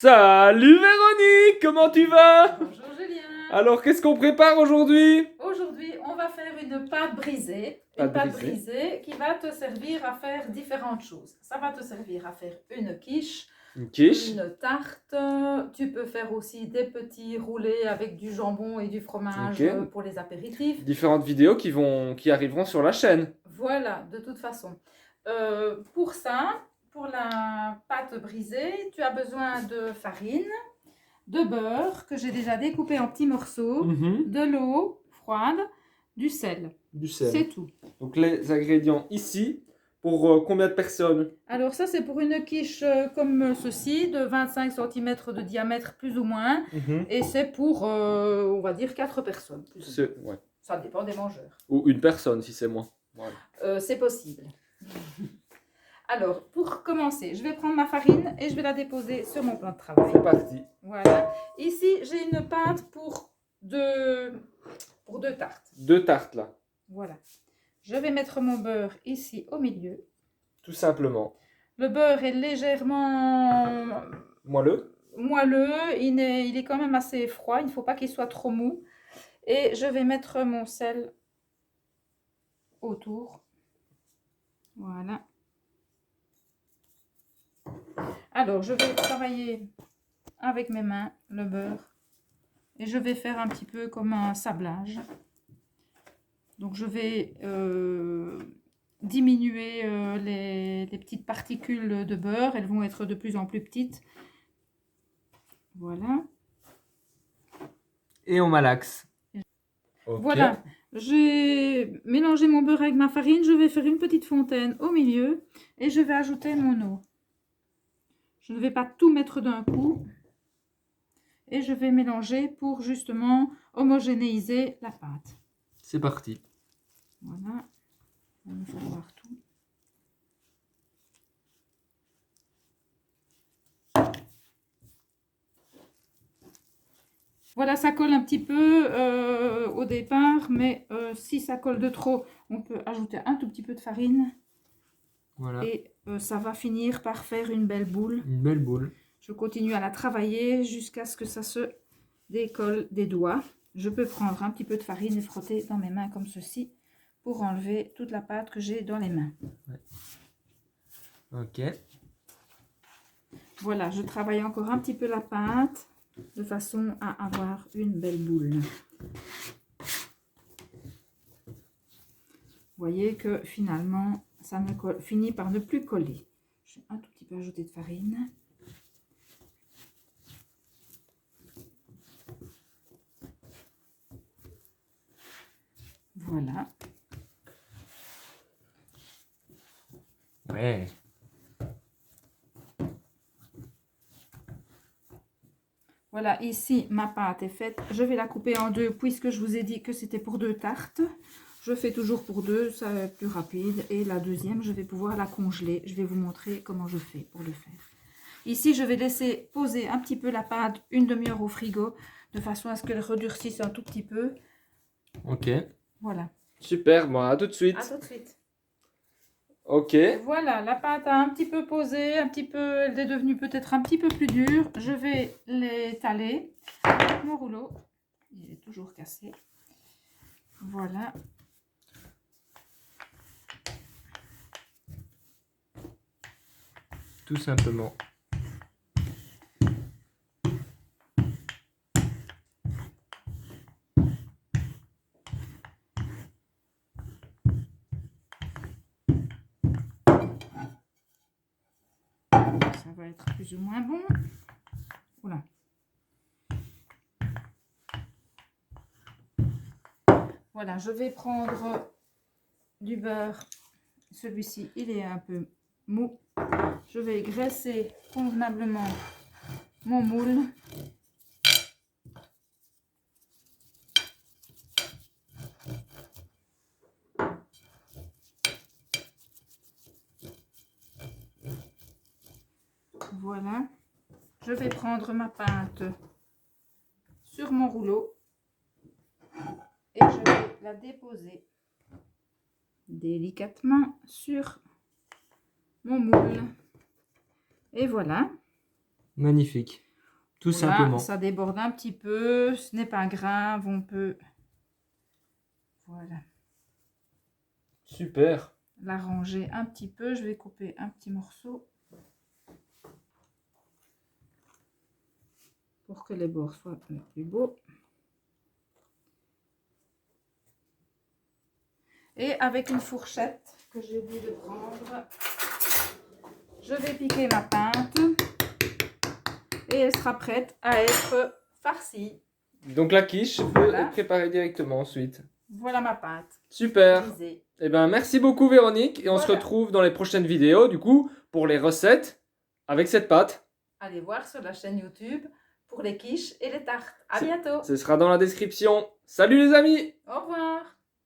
Salut Véronique, comment tu vas? Bonjour Julien. Alors, qu'est-ce qu'on prépare aujourd'hui? Aujourd'hui, on va faire une pâte brisée. Pâte Une pâte brisée. brisée qui va te servir à faire différentes choses. Ça va te servir à faire une quiche, Une quiche. une tarte. Tu peux faire aussi des petits roulés avec du jambon et du fromage Ok. pour les apéritifs. Différentes vidéos qui arriveront sur la chaîne. Voilà, de toute façon. Pour ça, pour la pâte brisée, tu as besoin de farine, de beurre que j'ai déjà découpé en petits morceaux, de l'eau froide, du sel. Du sel. C'est tout. Donc les ingrédients ici, pour combien de personnes? Alors ça c'est pour une quiche comme ceci, de 25 cm de diamètre plus ou moins. Et c'est pour, on va dire, 4 personnes. Plus ou moins. Ouais. Ça dépend des mangeurs. Ou une personne si c'est moi. Voilà. C'est possible. Alors, pour commencer, je vais prendre ma farine et je vais la déposer sur mon plan de travail. C'est parti. Voilà. Ici, j'ai une pâte pour deux tartes. 2 tartes là. Voilà. Je vais mettre mon beurre ici au milieu. Tout simplement. Le beurre est légèrement Moelleux. il est quand même assez froid. Il ne faut pas qu'il soit trop mou. Et je vais mettre mon sel autour. Voilà. Alors, je vais travailler avec mes mains le beurre. Et je vais faire un petit peu comme un sablage. Donc, je vais diminuer les petites particules de beurre. Elles vont être de plus en plus petites. Voilà. Et on malaxe. Okay. Voilà. J'ai mélangé mon beurre avec ma farine. Je vais faire une petite fontaine au milieu. Et je vais ajouter mon eau. Je ne vais pas tout mettre d'un coup. Et je vais mélanger pour justement homogénéiser la pâte. C'est parti. Voilà. Il va me falloir tout. Voilà, ça colle un petit peu au départ, mais si ça colle de trop, on peut ajouter un tout petit peu de farine. Voilà. Et ça va finir par faire une belle boule. Une belle boule. Je continue à la travailler jusqu'à ce que ça se décolle des doigts. Je peux prendre un petit peu de farine et frotter dans mes mains comme ceci pour enlever toute la pâte que j'ai dans les mains. Ouais. Ok. Voilà, je travaille encore un petit peu la pâte de façon à avoir une belle boule. Vous voyez que finalement, ça finit par ne plus coller. Je vais un tout petit peu ajouter de farine. Voilà. Ouais. Voilà, ici, ma pâte est faite. Je vais la couper en deux puisque je vous ai dit que c'était pour 2 tartes. Je fais toujours pour 2, ça va être plus rapide. Et la deuxième, je vais pouvoir la congeler. Je vais vous montrer comment je fais pour le faire. Ici, je vais laisser poser un petit peu la pâte une demi-heure au frigo de façon à ce qu'elle redurcisse un tout petit peu. Ok. Voilà. Super, bon, à tout de suite. À tout de suite. Ok. Voilà, la pâte a un petit peu posé, elle est devenue peut-être un petit peu plus dure. Je vais l'étaler avec mon rouleau. Il est toujours cassé. Voilà. Tout simplement. Ça va être plus ou moins bon. Voilà. Voilà, je vais prendre du beurre. Celui-ci, il est un peu mou. Je vais graisser convenablement mon moule. Voilà. Je vais prendre ma pâte sur mon rouleau et je vais la déposer délicatement sur mon moule. Et voilà. Magnifique. tout Voilà, simplement. ça déborde un petit peu, ce n'est pas grave, on peut... Voilà. Super. L'arranger un petit peu. Je vais couper un petit morceau pour que les bords soient un peu plus beaux. Et avec une fourchette que j'ai oublié de prendre, je vais piquer ma pâte et elle sera prête à être farcie. Donc la quiche peut Voilà. être préparée directement ensuite. Voilà ma pâte. Super. Brisée. Eh ben, merci beaucoup Véronique et on se Voilà. retrouve dans les prochaines vidéos du coup pour les recettes avec cette pâte. Allez voir sur la chaîne YouTube pour les quiches et les tartes. À bientôt. Ce sera dans la description. Salut les amis! Au revoir.